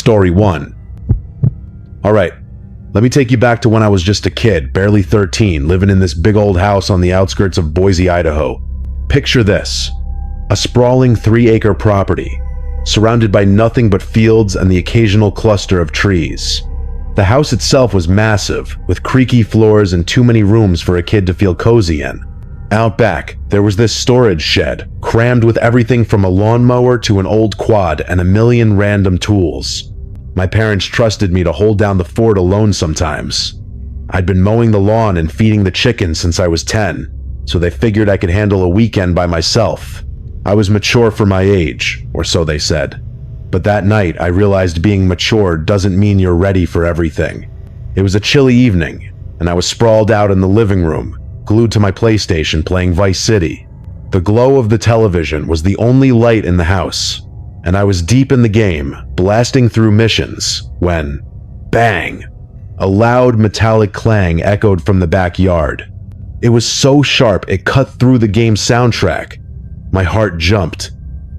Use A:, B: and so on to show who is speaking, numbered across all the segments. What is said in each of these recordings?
A: Story 1. Alright, let me take you back to when I was just a kid, barely 13, living in this big old house on the outskirts of Boise, Idaho. Picture this: a sprawling 3-acre property, surrounded by nothing but fields and the occasional cluster of trees. The house itself was massive, with creaky floors and too many rooms for a kid to feel cozy in. Out back, there was this storage shed, crammed with everything from a lawnmower to an old quad and a million random tools. My parents trusted me to hold down the fort alone sometimes. I'd been mowing the lawn and feeding the chickens since I was 10, so they figured I could handle a weekend by myself. I was mature for my age, or so they said. But that night, I realized being mature doesn't mean you're ready for everything. It was a chilly evening, and I was sprawled out in the living room, glued to my PlayStation playing Vice City. The glow of the television was the only light in the house, and I was deep in the game, blasting through missions, when, bang! A loud metallic clang echoed from the backyard. It was so sharp it cut through the game's soundtrack. My heart jumped.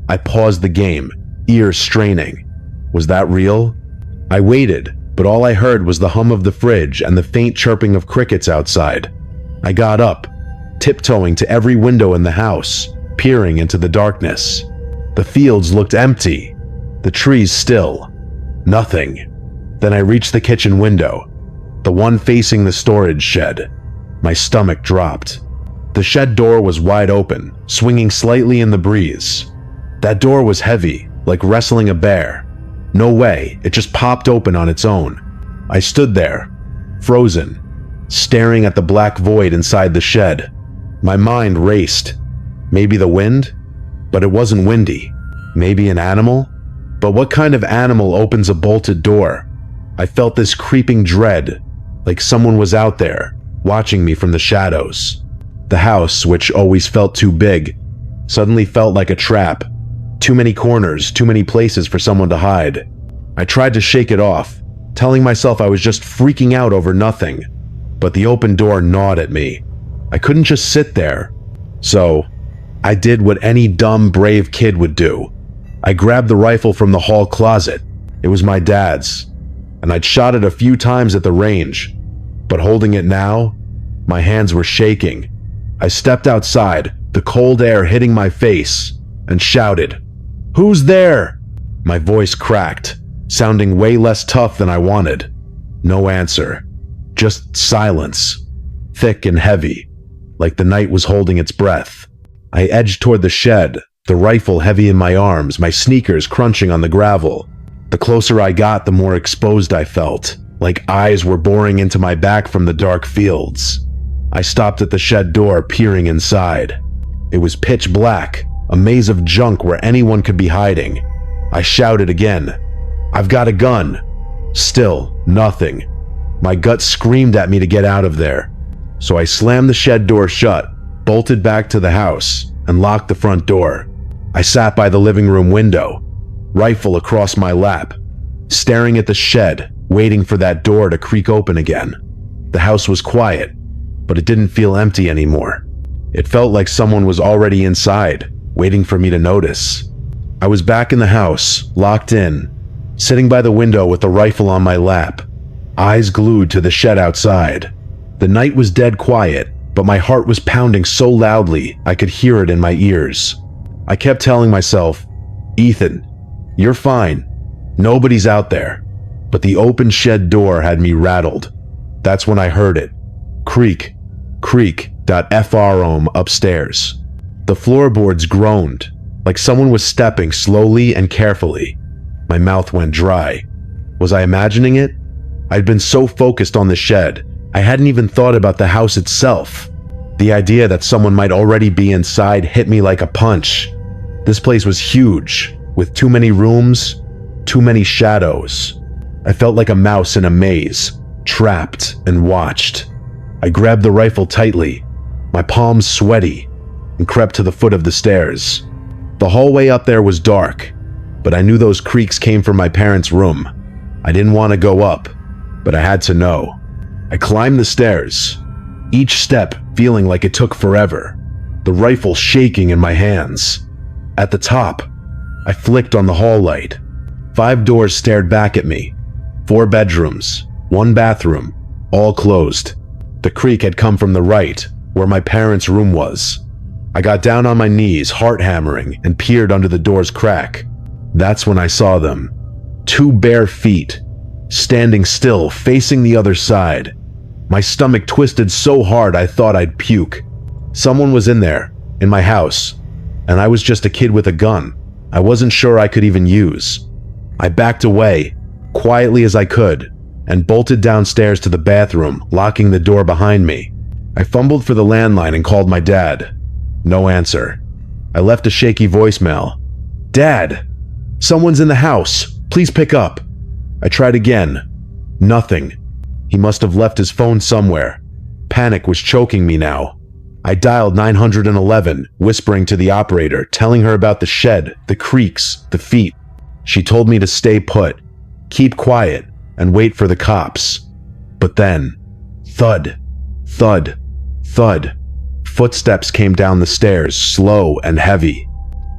A: I paused the game, ears straining. Was that real? I waited, but all I heard was the hum of the fridge and the faint chirping of crickets outside. I got up, tiptoeing to every window in the house, peering into the darkness. The fields looked empty, the trees still. Nothing. Then I reached the kitchen window, the one facing the storage shed. My stomach dropped. The shed door was wide open, swinging slightly in the breeze. That door was heavy, like wrestling a bear. No way, it just popped open on its own. I stood there, frozen, staring at the black void inside the shed. My mind raced. Maybe the wind? But it wasn't windy. Maybe an animal? But what kind of animal opens a bolted door? I felt this creeping dread, like someone was out there, watching me from the shadows. The house, which always felt too big, suddenly felt like a trap. Too many corners, too many places for someone to hide. I tried to shake it off, telling myself I was just freaking out over nothing. But the open door gnawed at me. I couldn't just sit there. So, I did what any dumb, brave kid would do. I grabbed the rifle from the hall closet. It was my dad's, and I'd shot it a few times at the range. But holding it now, my hands were shaking. I stepped outside, the cold air hitting my face, and shouted, "Who's there?" My voice cracked, sounding way less tough than I wanted. No answer. Just silence, thick and heavy, like the night was holding its breath. I edged toward the shed, the rifle heavy in my arms, my sneakers crunching on the gravel. The closer I got, the more exposed I felt, like eyes were boring into my back from the dark fields. I stopped at the shed door, peering inside. It was pitch black, a maze of junk where anyone could be hiding. I shouted again, "I've got a gun." Still, nothing. My gut screamed at me to get out of there. So I slammed the shed door shut, bolted back to the house, and locked the front door. I sat by the living room window, rifle across my lap, staring at the shed, waiting for that door to creak open again. The house was quiet, but it didn't feel empty anymore. It felt like someone was already inside, waiting for me to notice. I was back in the house, locked in, sitting by the window with the rifle on my lap, eyes glued to the shed outside. The night was dead quiet, but my heart was pounding so loudly I could hear it in my ears. I kept telling myself, "Ethan, you're fine. Nobody's out there." But the open shed door had me rattled. That's when I heard it. Creak, creak, .frome upstairs. The floorboards groaned, like someone was stepping slowly and carefully. My mouth went dry. Was I imagining it? I'd been so focused on the shed, I hadn't even thought about the house itself. The idea that someone might already be inside hit me like a punch. This place was huge, with too many rooms, too many shadows. I felt like a mouse in a maze, trapped and watched. I grabbed the rifle tightly, my palms sweaty, and crept to the foot of the stairs. The hallway up there was dark, but I knew those creaks came from my parents' room. I didn't want to go up, but I had to know. I climbed the stairs, each step feeling like it took forever, the rifle shaking in my hands. At the top, I flicked on the hall light. 5 doors stared back at me. 4 bedrooms, 1 bathroom, all closed. The creak had come from the right, where my parents' room was. I got down on my knees, heart hammering, and peered under the door's crack. That's when I saw them. 2 bare feet, standing still, facing the other side. My stomach twisted so hard I thought I'd puke. Someone was in there, in my house, and I was just a kid with a gun I wasn't sure I could even use. I backed away, quietly as I could, and bolted downstairs to the bathroom, locking the door behind me. I fumbled for the landline and called my dad. No answer. I left a shaky voicemail. "Dad! Someone's in the house. Please pick up." I tried again. Nothing. He must have left his phone somewhere. Panic was choking me now. I dialed 911, whispering to the operator, telling her about the shed, the creaks, the feet. She told me to stay put, keep quiet, and wait for the cops. But then, thud, thud, thud. Footsteps came down the stairs, slow and heavy.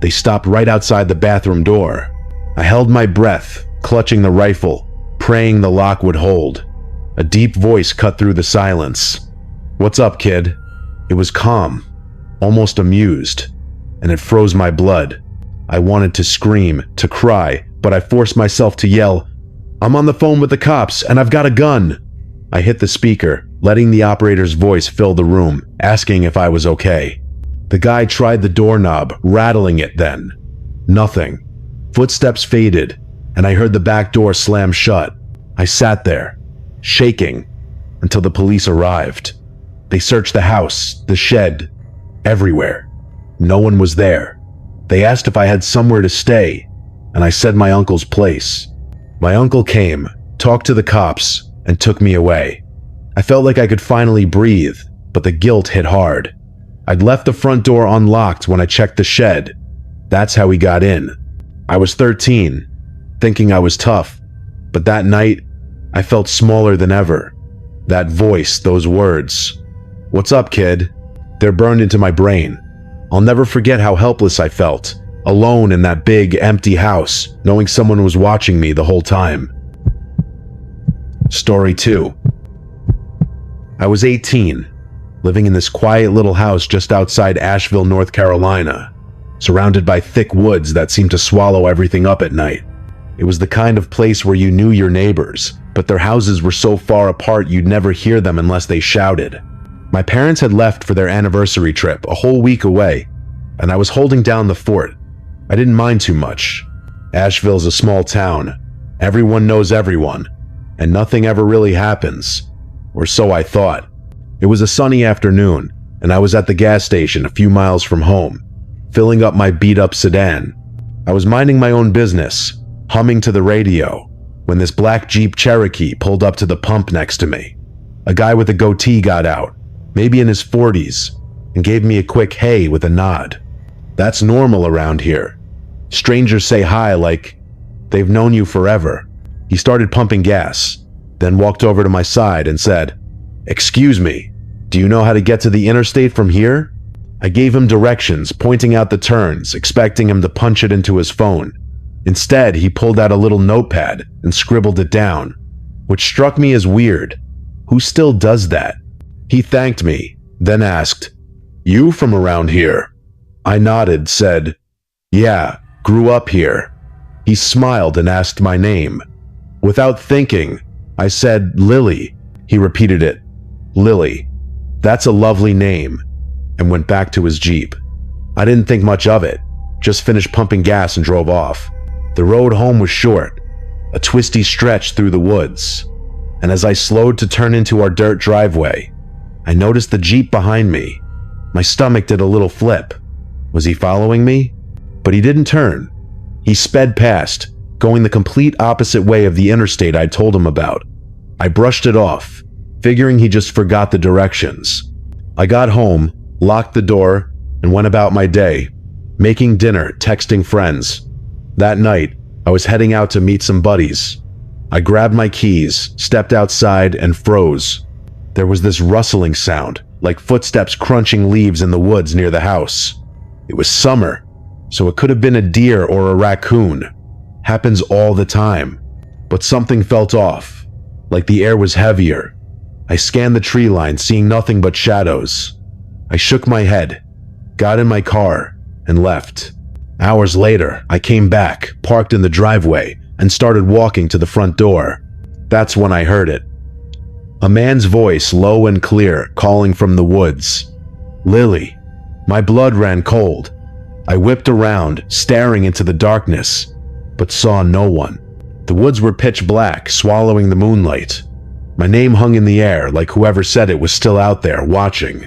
A: They stopped right outside the bathroom door. I held my breath, clutching the rifle, praying the lock would hold. A deep voice cut through the silence. "What's up, kid?" It was calm, almost amused, and it froze my blood. I wanted to scream, to cry, but I forced myself to yell, "I'm on the phone with the cops, and I've got a gun!" I hit the speaker, letting the operator's voice fill the room, asking if I was okay. The guy tried the doorknob, rattling it then. Nothing. Footsteps faded, and I heard the back door slam shut. I sat there, shaking, until the police arrived. They searched the house, the shed, everywhere. No one was there. They asked if I had somewhere to stay, and I said my uncle's place. My uncle came, talked to the cops, and took me away. I felt like I could finally breathe, but the guilt hit hard. I'd left the front door unlocked when I checked the shed. That's how he got in. I was 13, thinking I was tough, but that night, I felt smaller than ever. That voice, those words. "What's up, kid?" They're burned into my brain. I'll never forget how helpless I felt, alone in that big, empty house, knowing someone was watching me the whole time. Story 2. I was 18, living in this quiet little house just outside Asheville, North Carolina, surrounded by thick woods that seemed to swallow everything up at night. It was the kind of place where you knew your neighbors, but their houses were so far apart you'd never hear them unless they shouted. My parents had left for their anniversary trip a whole week away, and I was holding down the fort. I didn't mind too much. Asheville's a small town. Everyone knows everyone, and nothing ever really happens. Or so I thought. It was a sunny afternoon, and I was at the gas station a few miles from home, filling up my beat-up sedan. I was minding my own business, humming to the radio, when this black Jeep Cherokee pulled up to the pump next to me. A guy with a goatee got out, maybe in his 40s, and gave me a quick hey with a nod. That's normal around here. Strangers say hi like they've known you forever. He started pumping gas, then walked over to my side and said, "Excuse me, do you know how to get to the interstate from here?" I gave him directions, pointing out the turns, expecting him to punch it into his phone. Instead, he pulled out a little notepad and scribbled it down, which struck me as weird. Who still does that? He thanked me, then asked, "You from around here?" I nodded, said, "Yeah, grew up here." He smiled and asked my name. Without thinking, I said, "Lily." He repeated it, "Lily. That's a lovely name," and went back to his Jeep. I didn't think much of it, just finished pumping gas and drove off. The road home was short, a twisty stretch through the woods, and as I slowed to turn into our dirt driveway, I noticed the Jeep behind me. My stomach did a little flip. Was he following me? But he didn't turn. He sped past, going the complete opposite way of the interstate I'd told him about. I brushed it off, figuring he just forgot the directions. I got home, locked the door, and went about my day, making dinner, texting friends. That night, I was heading out to meet some buddies. I grabbed my keys, stepped outside, and froze. There was this rustling sound, like footsteps crunching leaves in the woods near the house. It was summer, so it could have been a deer or a raccoon. Happens all the time. But something felt off, like the air was heavier. I scanned the tree line, seeing nothing but shadows. I shook my head, got in my car, and left. Hours later, I came back, parked in the driveway, and started walking to the front door. That's when I heard it. A man's voice, low and clear, calling from the woods. "Lily." My blood ran cold. I whipped around, staring into the darkness, but saw no one. The woods were pitch black, swallowing the moonlight. My name hung in the air, like whoever said it was still out there, watching.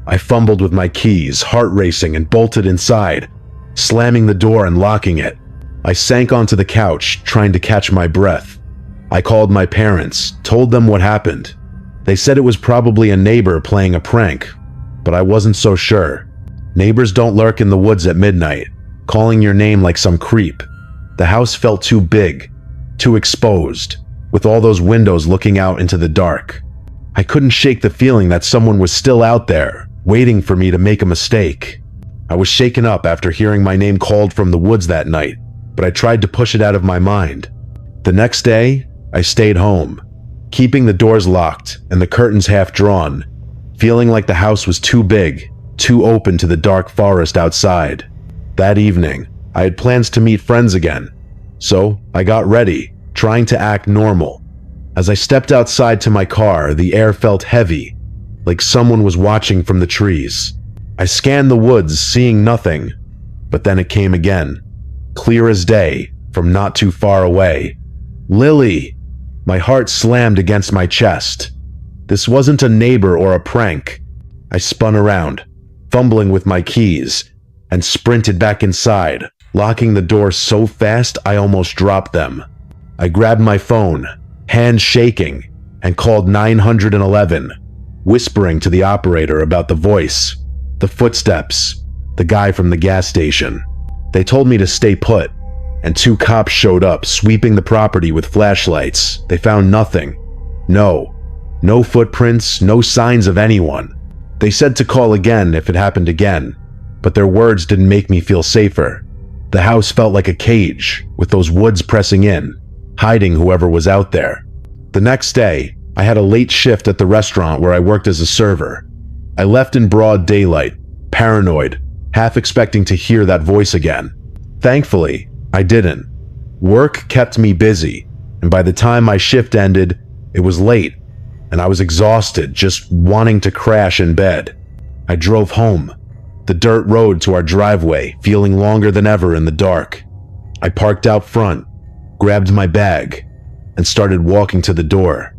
A: I fumbled with my keys, heart racing, and bolted inside, slamming the door and locking it. I sank onto the couch, trying to catch my breath. I called my parents, told them what happened. They said it was probably a neighbor playing a prank, but I wasn't so sure. Neighbors don't lurk in the woods at midnight, calling your name like some creep. The house felt too big, too exposed, with all those windows looking out into the dark. I couldn't shake the feeling that someone was still out there, waiting for me to make a mistake. I was shaken up after hearing my name called from the woods that night, but I tried to push it out of my mind. The next day, I stayed home, keeping the doors locked and the curtains half drawn, feeling like the house was too big, too open to the dark forest outside. That evening, I had plans to meet friends again, so I got ready, trying to act normal. As I stepped outside to my car, the air felt heavy, like someone was watching from the trees. I scanned the woods, seeing nothing, but then it came again, clear as day, from not too far away. "Lily!" My heart slammed against my chest. This wasn't a neighbor or a prank. I spun around, fumbling with my keys, and sprinted back inside, locking the door so fast I almost dropped them. I grabbed my phone, hands shaking, and called 911, whispering to the operator about the voice, the footsteps, the guy from the gas station. They told me to stay put, and 2 cops showed up, sweeping the property with flashlights. They found nothing. No footprints, no signs of anyone. They said to call again if it happened again, but their words didn't make me feel safer. The house felt like a cage, with those woods pressing in, hiding whoever was out there. The next day, I had a late shift at the restaurant where I worked as a server. I left in broad daylight, paranoid, half expecting to hear that voice again. Thankfully, I didn't. Work kept me busy, and by the time my shift ended, it was late, and I was exhausted, just wanting to crash in bed. I drove home, the dirt road to our driveway, feeling longer than ever in the dark. I parked out front, grabbed my bag, and started walking to the door.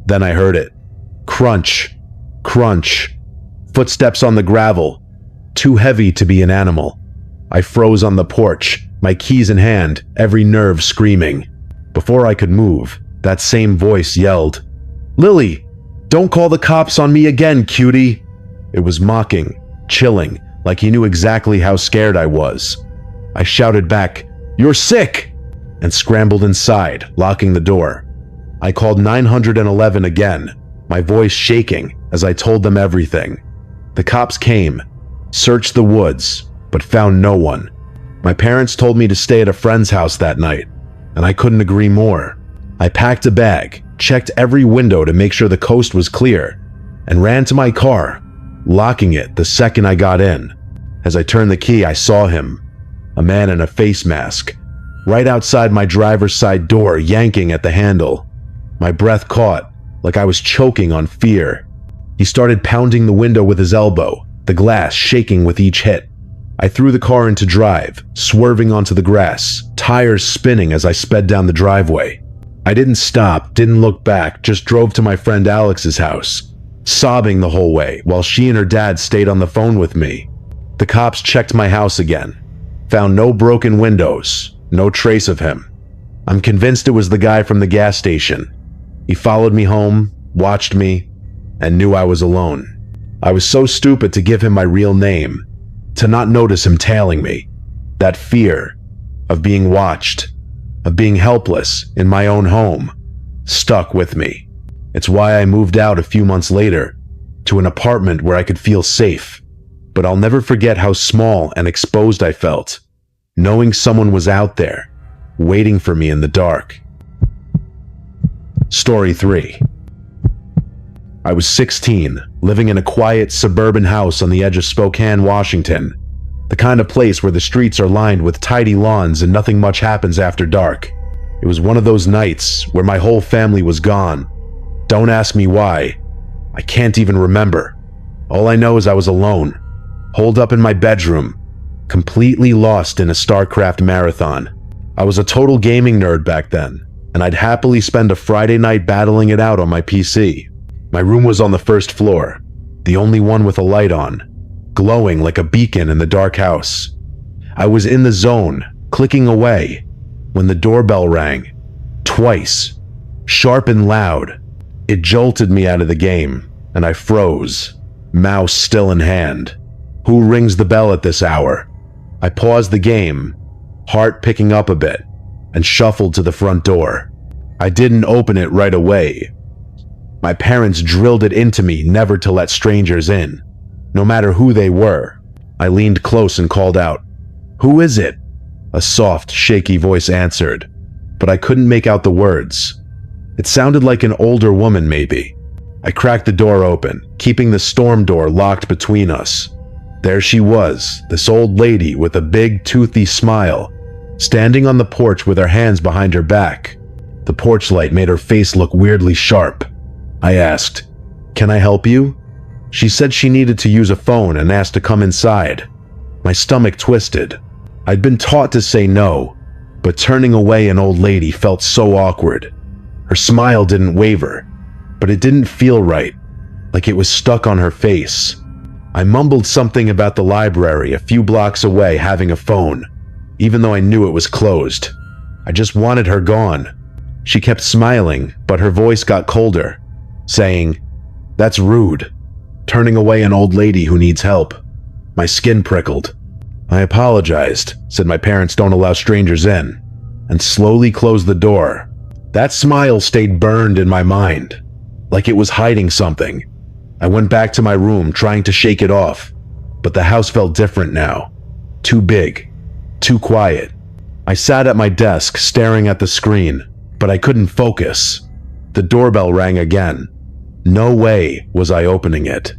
A: Then I heard it. Crunch, crunch, footsteps on the gravel, too heavy to be an animal. I froze on the porch, my keys in hand, every nerve screaming. Before I could move, that same voice yelled, "Lily, don't call the cops on me again, cutie." It was mocking, chilling, like he knew exactly how scared I was. I shouted back, "You're sick!" and scrambled inside, locking the door. I called 911 again, my voice shaking as I told them everything. The cops came, searched the woods, but found no one. My parents told me to stay at a friend's house that night, and I couldn't agree more. I packed a bag, checked every window to make sure the coast was clear, and ran to my car, locking it the second I got in. As I turned the key, I saw him, a man in a face mask, right outside my driver's side door, yanking at the handle. My breath caught, like I was choking on fear. He started pounding the window with his elbow, the glass shaking with each hit. I threw the car into drive, swerving onto the grass, tires spinning as I sped down the driveway. I didn't stop, didn't look back, just drove to my friend Alex's house, sobbing the whole way while she and her dad stayed on the phone with me. The cops checked my house again, found no broken windows, no trace of him. I'm convinced it was the guy from the gas station. He followed me home, watched me, and knew I was alone. I was so stupid to give him my real name, to not notice him tailing me. That fear of being watched, of being helpless in my own home, stuck with me. It's why I moved out a few months later to an apartment where I could feel safe. But I'll never forget how small and exposed I felt, knowing someone was out there, waiting for me in the dark. Story 3. I was 16, living in a quiet suburban house on the edge of Spokane, Washington. The kind of place where the streets are lined with tidy lawns and nothing much happens after dark. It was one of those nights where my whole family was gone. Don't ask me why. I can't even remember. All I know is I was alone, holed up in my bedroom, completely lost in a StarCraft marathon. I was a total gaming nerd back then, and I'd happily spend a Friday night battling it out on my PC. My room was on the first floor, the only one with a light on, glowing like a beacon in the dark house. I was in the zone, clicking away, when the doorbell rang. Twice. Sharp and loud. It jolted me out of the game, and I froze, mouse still in hand. Who rings the bell at this hour? I paused the game, heart picking up a bit, and shuffled to the front door. I didn't open it right away. My parents drilled it into me never to let strangers in, no matter who they were. I leaned close and called out, "Who is it?" A soft, shaky voice answered, but I couldn't make out the words. It sounded like an older woman, maybe. I cracked the door open, keeping the storm door locked between us. There she was, this old lady with a big, toothy smile, standing on the porch with her hands behind her back. The porch light made her face look weirdly sharp. I asked, "Can I help you?" She said she needed to use a phone and asked to come inside. My stomach twisted. I'd been taught to say no, but turning away an old lady felt so awkward. Her smile didn't waver, but it didn't feel right, like it was stuck on her face. I mumbled something about the library a few blocks away having a phone, even though I knew it was closed. I just wanted her gone. She kept smiling, but her voice got colder, saying, "That's rude," turning away an old lady who needs help. My skin prickled. I apologized, said my parents don't allow strangers in, and slowly closed the door. That smile stayed burned in my mind, like it was hiding something. I went back to my room trying to shake it off, but the house felt different now. Too big, too quiet. I sat at my desk staring at the screen, but I couldn't focus. The doorbell rang again. No way was I opening it.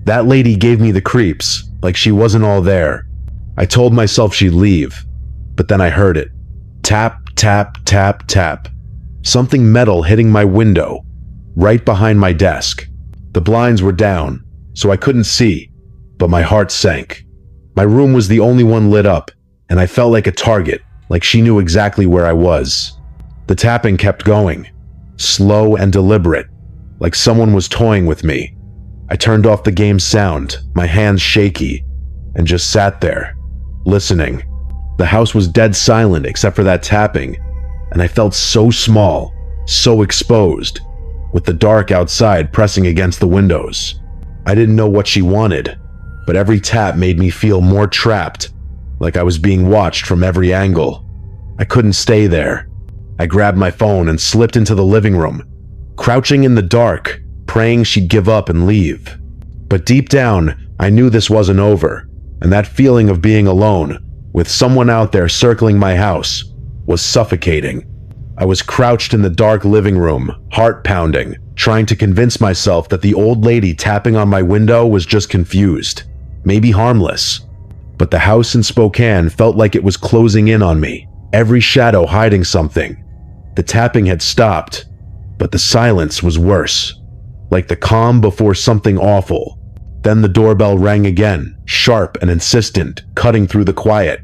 A: That lady gave me the creeps, like she wasn't all there. I told myself she'd leave, but then I heard it. Tap, tap, tap, tap. Something metal hitting my window, right behind my desk. The blinds were down, so I couldn't see, but my heart sank. My room was the only one lit up, and I felt like a target, like she knew exactly where I was. The tapping kept going, slow and deliberate, like someone was toying with me. I turned off the game's sound, my hands shaky, and just sat there, listening. The house was dead silent except for that tapping, and I felt so small, so exposed, with the dark outside pressing against the windows. I didn't know what she wanted, but every tap made me feel more trapped, like I was being watched from every angle. I couldn't stay there. I grabbed my phone and slipped into the living room, crouching in the dark, praying she'd give up and leave. But deep down, I knew this wasn't over, and that feeling of being alone, with someone out there circling my house, was suffocating. I was crouched in the dark living room, heart pounding, trying to convince myself that the old lady tapping on my window was just confused, maybe harmless. But the house in Spokane felt like it was closing in on me, every shadow hiding something. The tapping had stopped, but the silence was worse, like the calm before something awful. Then the doorbell rang again, sharp and insistent, cutting through the quiet.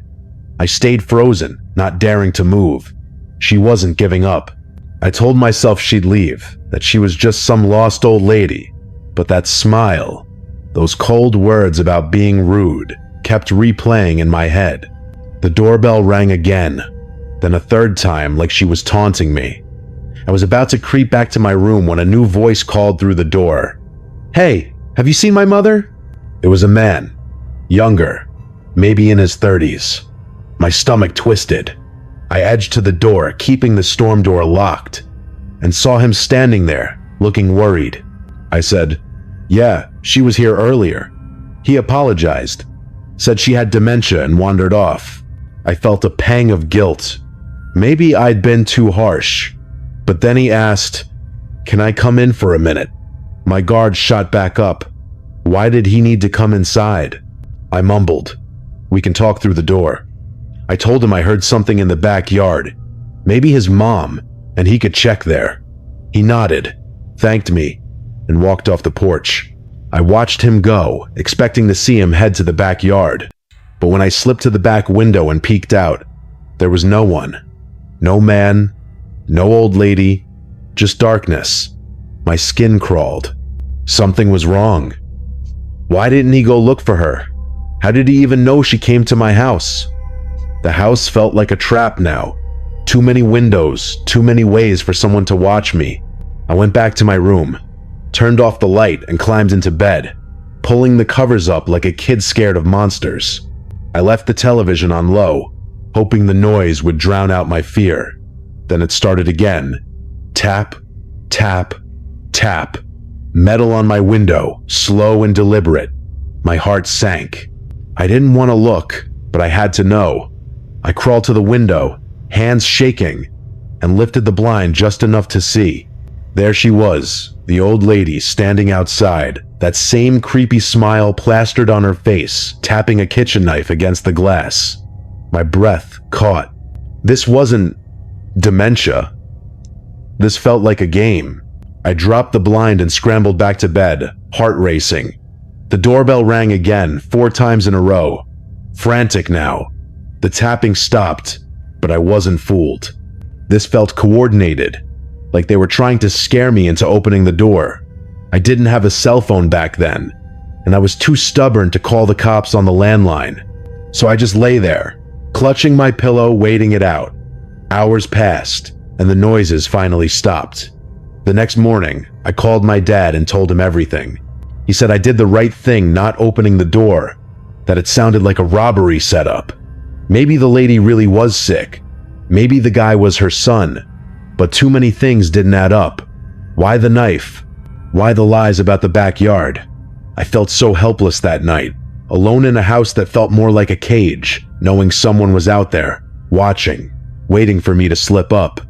A: I stayed frozen, not daring to move. She wasn't giving up. I told myself she'd leave, that she was just some lost old lady, but that smile, those cold words about being rude, kept replaying in my head. The doorbell rang again, then a third time like she was taunting me. I was about to creep back to my room when a new voice called through the door. "Hey, have you seen my mother?" It was a man, younger, maybe in his 30s. My stomach twisted. I edged to the door, keeping the storm door locked, and saw him standing there, looking worried. I said, "Yeah, she was here earlier." He apologized, said she had dementia and wandered off. I felt a pang of guilt. Maybe I'd been too harsh, but then he asked, "Can I come in for a minute?" My guard shot back up. Why did he need to come inside? I mumbled, "We can talk through the door." I told him I heard something in the backyard, maybe his mom, and he could check there. He nodded, thanked me, and walked off the porch. I watched him go, expecting to see him head to the backyard. But when I slipped to the back window and peeked out, there was no one. No man, no old lady, just darkness. My skin crawled. Something was wrong. Why didn't he go look for her? How did he even know she came to my house? The house felt like a trap now. Too many windows, too many ways for someone to watch me. I went back to my room, turned off the light and climbed into bed, pulling the covers up like a kid scared of monsters. I left the television on low, hoping the noise would drown out my fear. Then it started again. Tap, tap, tap. Metal on my window, slow and deliberate. My heart sank. I didn't want to look, but I had to know. I crawled to the window, hands shaking, and lifted the blind just enough to see. There she was, the old lady standing outside, that same creepy smile plastered on her face, tapping a kitchen knife against the glass. My breath caught. This wasn't dementia. This felt like a game. I dropped the blind and scrambled back to bed, heart racing. The doorbell rang again, 4 times in a row. Frantic now. The tapping stopped, but I wasn't fooled. This felt coordinated, like they were trying to scare me into opening the door. I didn't have a cell phone back then, and I was too stubborn to call the cops on the landline. So I just lay there, clutching my pillow, waiting it out. Hours passed, and the noises finally stopped. The next morning, I called my dad and told him everything. He said I did the right thing not opening the door, that it sounded like a robbery setup. Maybe the lady really was sick. Maybe the guy was her son. But too many things didn't add up. Why the knife? Why the lies about the backyard? I felt so helpless that night, alone in a house that felt more like a cage, knowing someone was out there, watching, waiting for me to slip up.